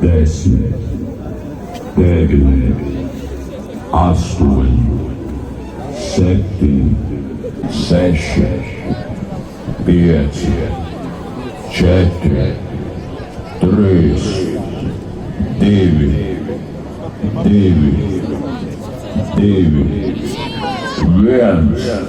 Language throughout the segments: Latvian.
10, 9, 8, 7, 6, 5, 4, 3, 9, 1.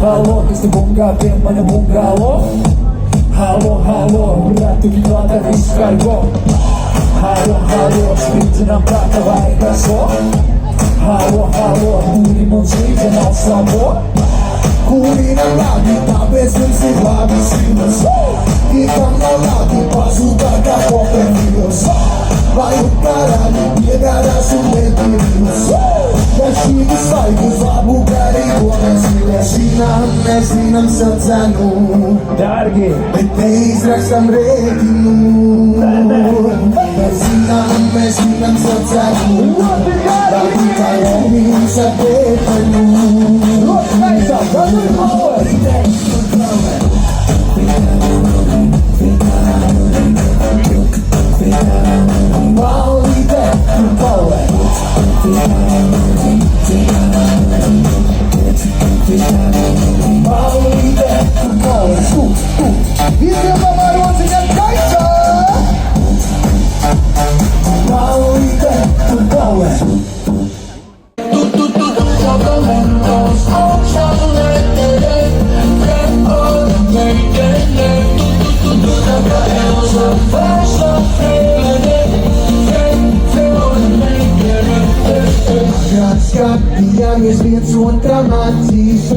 Halo, gusto mong gabi man ang mong gawo. Halo, berato kita dari Skywalk. Halo, spirito ng kakaway kaso. Halo, huli mong sa'yo ng sabor. Huli ng lagi, tabes ng silabi sinos. Ikang na lagi, pasukan ka po penilos. Bayot ka lang, llegada su metidos. Yaşlı saygı bu garip o mesele Sinam satanu Dargi Beteis raksam rekinu Sinam satanu Lagi kalomin sa petanu Look, nice up, run the power. Ja mi svet så dramatisk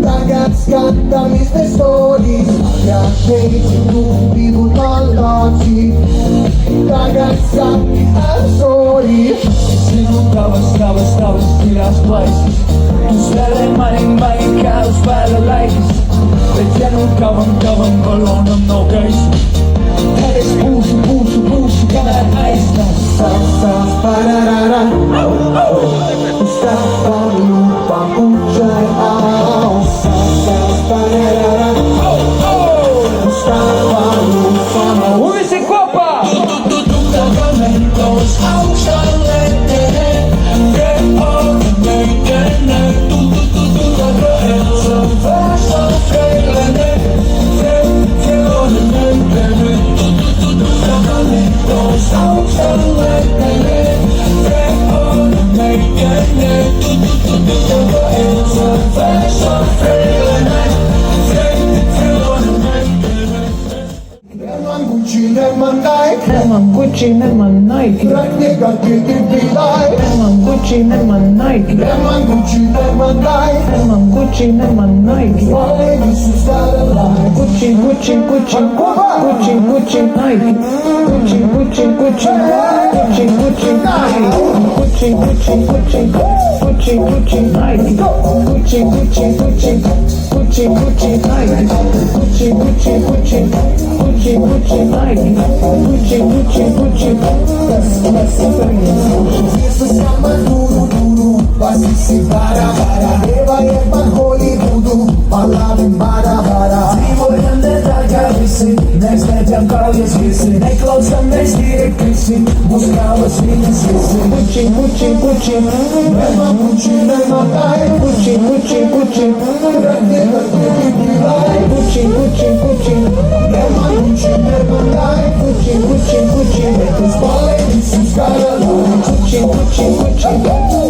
Tagad tam is the stories Ja hej tu vivo talaci Tagad I'm sorry Stava, stilas places. Tu stelle mai caros para likes. Veja no cavam, colono no case. Eres puxo, cada ice na Sa pararara Stava lupa ujay Sa pararara Stava lupa Uy, se copa! Gucci man Nike Nigga didn't be like Gucci man Nike Gucci man like Gucci man Nike Why this is not a lie Gucci Nike Gucci Nike Gucci Nike Isso se chama duro Basisi bara Eva e Holy voodoo Malave bara Se olhando da cabeça sim, buscava sim, putin, putin, putin, Nema kući, nema taj putin, putin, putin, Vrati da te bilaj putin, putin, putin, Nema kući, nema taj putin, putin, putin, Spaleni su zgarali putin, putin, putin,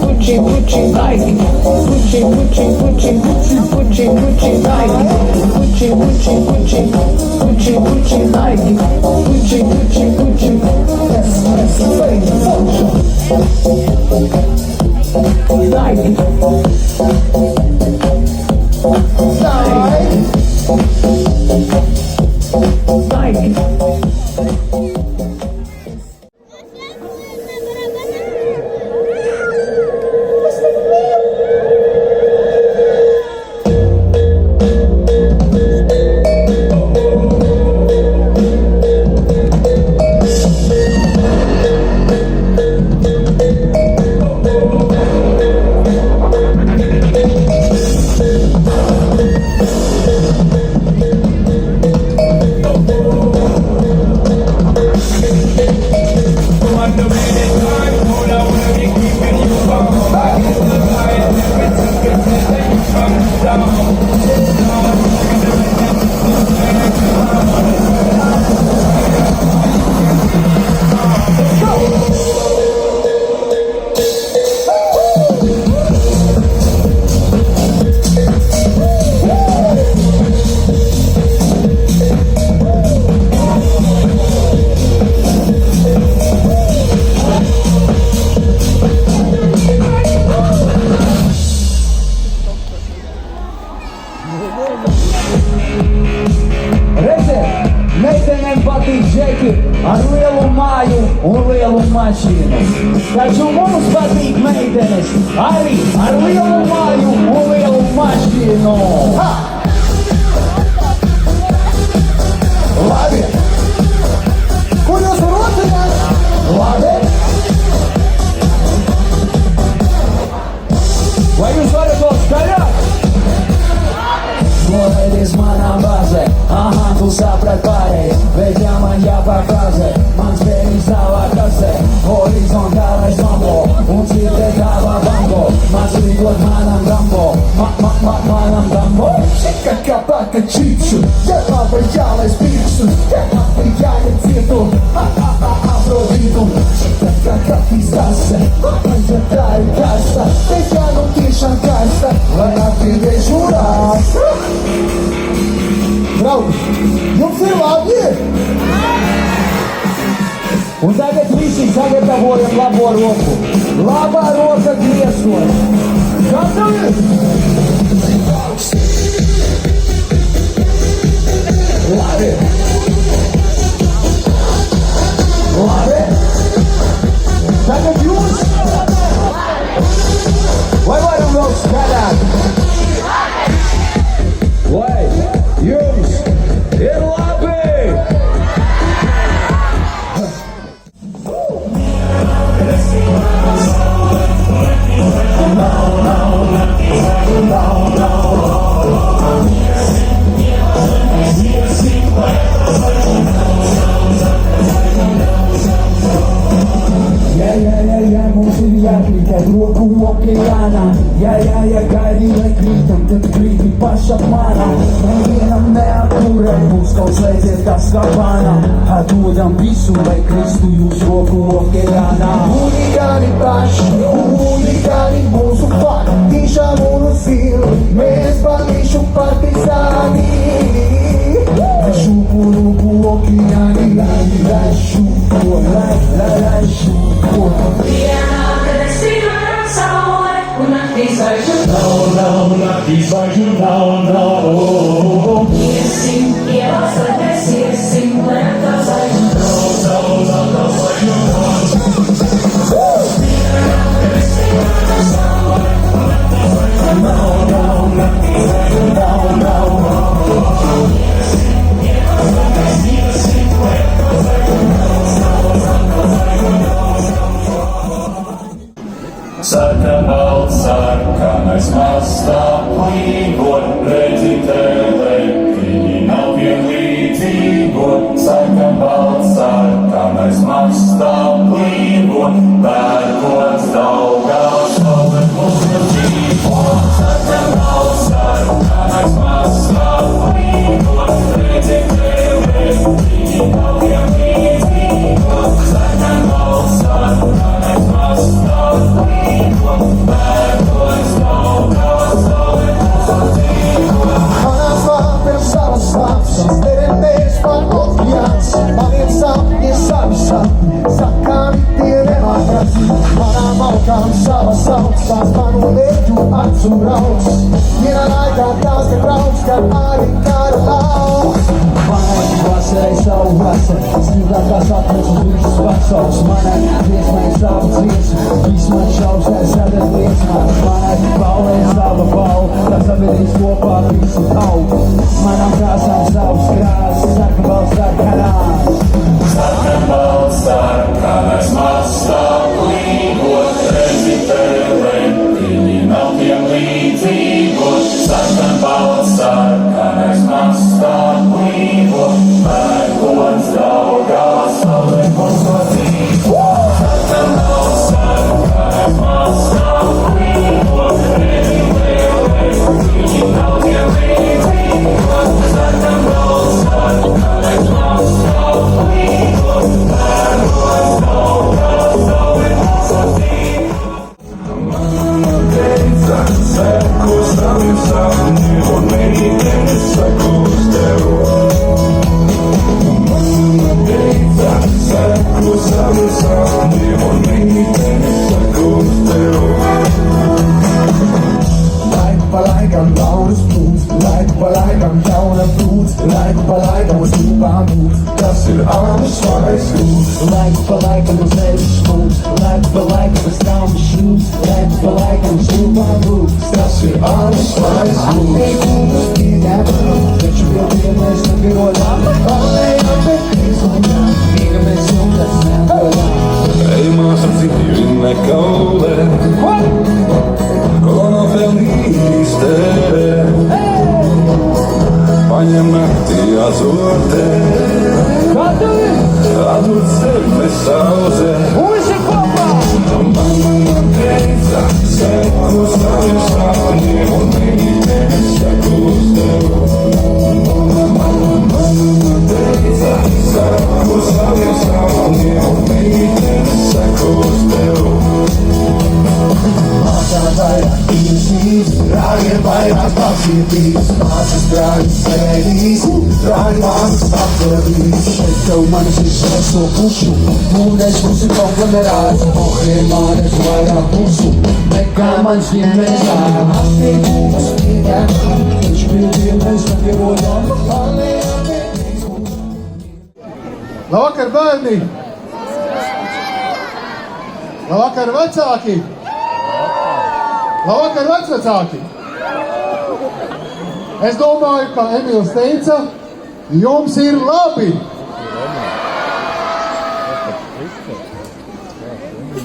putin, putin, like, putin, putin, putin, putin, putin, like, putin, putin, putin, putin, putin, like, putin, putin, putin, yes, yes, like, Meitenēm patīk džeki ar lielu māju un lielu mašīnu. Taču mums patīk meitenes arī ar lielu māju un lielu mašīnu. Ha! Labi Kur jūs rotamies? Labi? Vai jūs varat vēl skaļāk? Novēdies manā bāzē, aha, tu saprat pārēj, bet ja man jāpārfrāzē, mans bērniņš savā kasē, horizontālais mambo, un cirte tava bango, mācīgot manam Rambo, manam Rambo. Čika kā pakačīšu Jālaba jālais pirkstu Jālaba jāiet cietu Afrodītu Čika kā kafijas kase Ja tā ir kasta Bet jā nu tiešām kasta Lai atpīdē žurās Draugi, jums ir labi? Un tagad visi sagatavojam labo roku. Labā roka griezos. Gatavi? Labi Labi? Tagad jūs? Vai varam vēl skaļāk? Vai jums ir labi? Mums ir jākrīt roku okeānā. Jā, gaidi, lai krītam, tad krīti paša manā. Nevienam neatturē, mums kaut slēdziet kā skapānā. Atdodam visu, lai kristu jūs roku okeānā. Huligāni paši, huligāni mūsu fani Tiešām mūsu sili, mēs balīšu partizāni Šūpuru okeāni, lai šūpo, lai šūpo Šis man okeāns, man ir sapņi, savi sapņi, sakāmi tie nemākās. Manām augām savas augstās, manu leģu acu rauks. Vienā laikā tās, ka brauks, kad arī kara lauks. Manai vasarai savu vasaru, sniegākās atmets uz visas pasaules. Manai dziesmai savu dziesmu, viss man šausmē sadara liecināts. Manai paulē sava paula, kas sabiedrīs kopā visu tautu. Manām krāsām savas krāsas, sarkanbalts sarkanās. Sarkanbalts sarkanais mazstāv līgot, redzi tēlēm, viņi nav tiem līdzīgot. Sarkanbalts sarkanais mazstāv līgot, pērkons draugās, saulē mūsu dzīvo. Sarkanbalts sarkanais mazstāv līgot, redzi tēlēm, viņi nav tiem līdzīgot. Sarkanbalts sarkanais mazstāv līgot, pērkons draugās, saulē mūsu dzīvo. Mama teica, seko saviem sapņiem, un meitene sekos tev. Mama teica, seko saviem sapņiem, un meitene sekos tev. Laiku pa laikam jaunas plūds, laiku pa laikam jauna plūds, laiku pa laikam uz tūpām plūds. Tas ir āmas svaigs lūds. Laiku pa laikam uz zemes smūgs, laiku pa laikam uz traumas šļūs, laiku pa laikam uz tūpām lūgs. Tas ir āmas svaigs lūds. Atteikums pieņemam, taču pildiem mēs nepierodām. Pārējām, bet mēs lūdām, mīga mēs jumtas neatrodām. Ej, māsa, cik viņa kaulē, ko nav pelnījis tērē. Paņem naktī azotē, atdod sevi sauzē. Visi kopā! Mama teica, seko saviem sapņiem, un meitene sekos tev. Mama teica, seko saviem sapņiem, un meitene sekos tev. Māsām vairāk ilsīs, rāgiem vairāk pacietīs. Māsas brāļus sēdīs, brāļi māsas apdevīs. Šeit tev manis ir seso pušu, mūnēs pusi konglomerāts. Ohriem mānes vairāk pusu, nekā mans ģimenes ārā. Atteikums pieņemam, taču pildiem mēs nepierodām. Pārējām, bet mēs lūdām. Labvakar, bērni! Labvakar, vecāki! Labvakar, vecvecāki! Es domāju, ka Emīls teica, jums ir labi!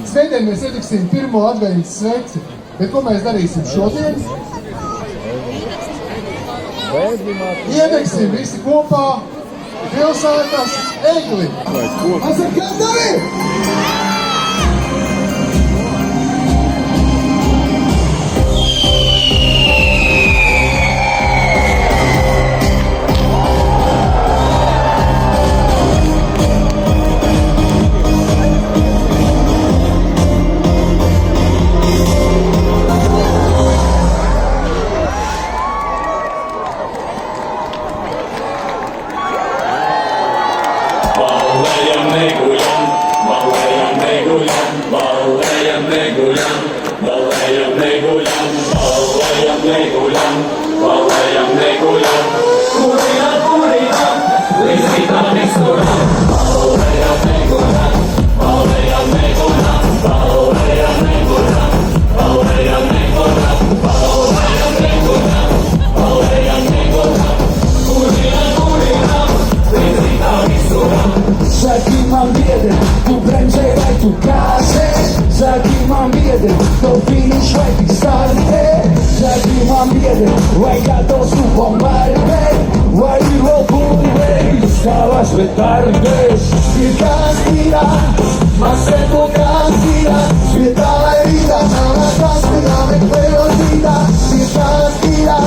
Svētdien mēs ietiksim pirmo adventas sveci, bet ko mēs darīsim šodien? Iedegsim visi kopā pilsētas egli! Esat gatavi? Ballējam, neguļam, ballējam, neguļam, ballējam, neguļam, ballējam, neguļam, ballējam, neguļam, ballējam, neguļam. Kurinam, kurinam, līdz rītam izturam. Ballējam, neguļam, ballējam, neguļam, ballējam, neguļam, ballējam, neguļam, ballējam, neguļam, ballējam, neguļam. Kurinam, kurinam, līdz rītam izturam. Saki man biedri, tu bremzē vai tu kāsē? Saki man biedri, tu finiš vai tik startē? Saki man biedri, vai gatavs tu bombardēt? Vai ir vēl būvējis savas petardēs? Ir kāstīrā, mazliet kāstīrā, svietā lai rītā, nav kāstīrā, meklē rozītā. Ir kāstīrā,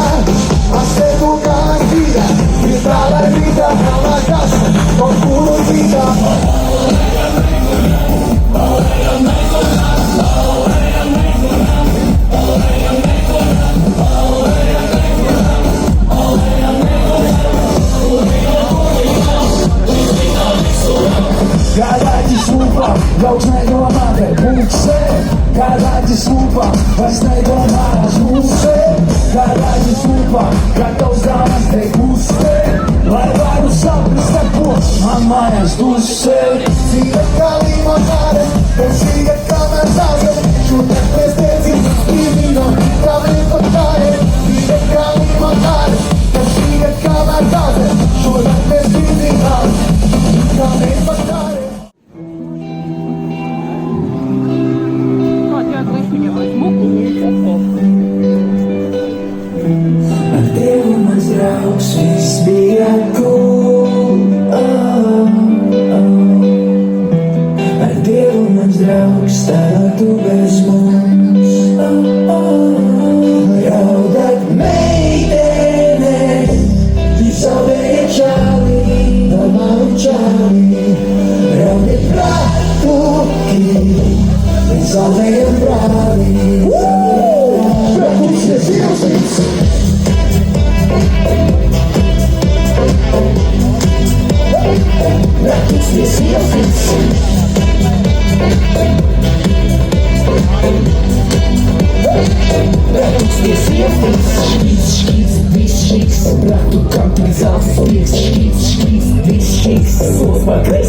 mazliet kāstīrā, svietā lai rītā, nav kāstīrā, kaut kur rītā. Ballējam, neguļam, mājās dusē. Dzīve kā limonāde, garšīga kā mēzāde. Šodien mēs tiecim brīvīno, kā lietotāji. Dzīve kā limonāde, garšīga kā mēzāde. Šodien mēs brīvīno, kā lietotāji. Ar tevi mans draugs viss bija cool. Ar Dievu mans draugs, tagad tu bez mums. Raudāt meitene, zaudēja čāli, normāli čāli. Raudēt pratuki, zaudēja brāli.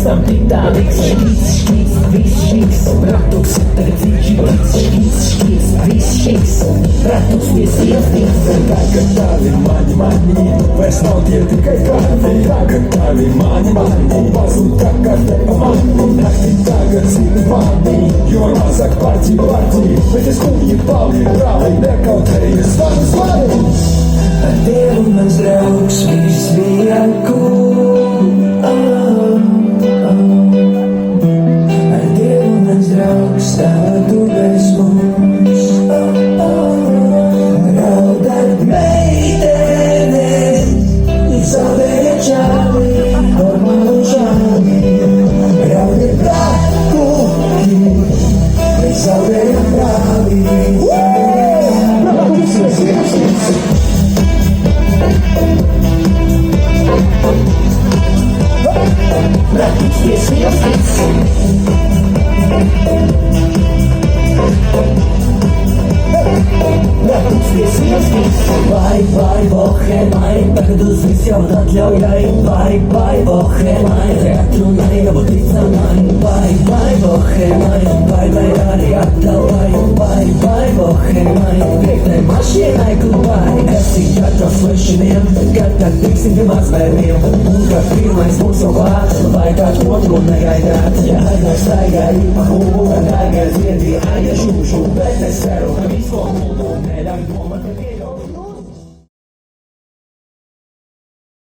Tam pitālīgs, šķīts, viss šķīts, bratuks, tagad dzīvi šķīts, viss šķīts, bratuks, viss iestīts. Tagad tavi mani, vairs nav tie tikai kādi. Tagad tavi mani, pazūd tā kā tepa mani. Nakti tagad zini mani, jo mazāk parķi, bet es kuņi paliek brāli, nekautējies svani. Ar Dievu mans draugs, viss bija cool. Ar Dievu mans draugs, tagad tu bez mums. Raudāt meitene, zaudēja čāli, normālu čāli. Raudāt bratuki, zaudēja brāli. Bratuks, viss iestīts. Vai, bohemai, tagad uz viss jau atļaujai. Vai, bohemai, reatrunai, jau ticamai. Vai, bohemai, vai, arī atļaujai. Vai, bohemai, priektai mašīnai klubai. Kas ir gatavs lešiniem, kad tiksim pie mazbērniem. Un kad pirmais būs jau klāts, vai kāds otru negaidāt. Ja aizgāj staigā īpa hūmu, tad aizgāj ziedī, aizgāj šūšu. Bet es ceru, ka visu mūdu neļauj domāt, ka